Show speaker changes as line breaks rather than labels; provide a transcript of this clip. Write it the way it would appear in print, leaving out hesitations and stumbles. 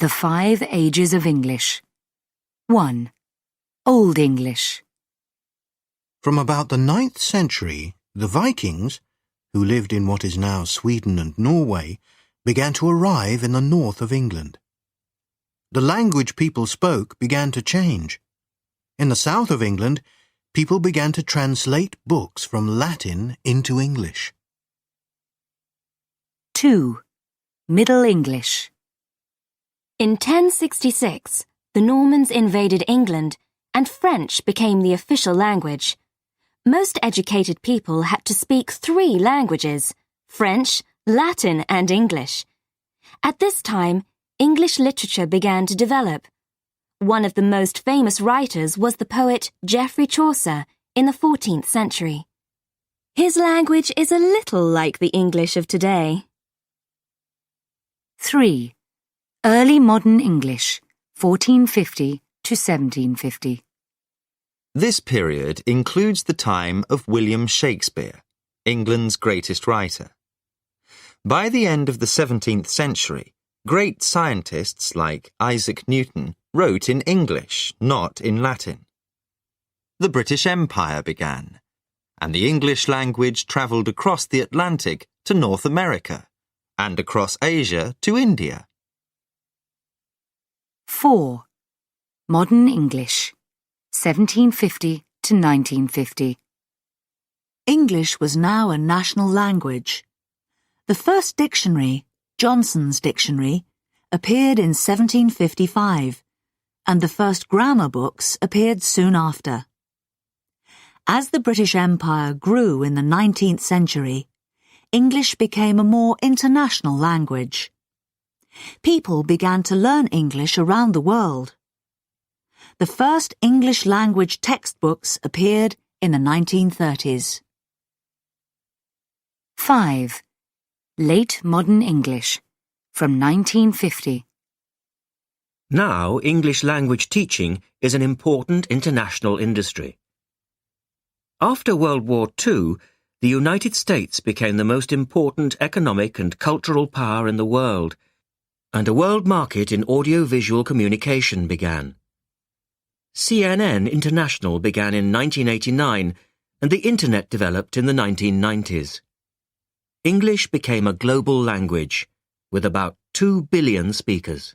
The 5 Ages of English. 1. Old English.
From about the 9th century, the Vikings, who lived in what is now Sweden and Norway, began to arrive in the north of England. The language people spoke began to change. In the south of England, people began to translate books from Latin into English.
2. Middle English.
In 1066, the Normans invaded England and French became the official language. Most educated people had to speak 3 languages: French, Latin, and English. At this time, English literature began to develop. One of the most famous writers was the poet Geoffrey Chaucer in the 14th century. His language is a little like the English of today.
3. Early Modern English, 1450 to 1750.
This period includes the time of William Shakespeare, England's greatest writer. By the end of the 17th century, great scientists like Isaac Newton wrote in English, not in Latin. The British Empire began, and the English language travelled across the Atlantic to North America and across Asia to India.
4. Modern English, 1750 to 1950.
English was now a national language. The first dictionary, Johnson's Dictionary, appeared in 1755, and the first grammar books appeared soon after. As the British Empire grew in the 19th century, English became a more international language. People began to learn English around the world. The first English language textbooks appeared in the 1930s.
5. Late Modern English, from 1950.
Now, English language teaching is an important international industry. After World War II, the United States became the most important economic and cultural power in the world, and a world market in audio-visual communication began. CNN International began in 1989, and the Internet developed in the 1990s. English became a global language, with about 2 billion speakers.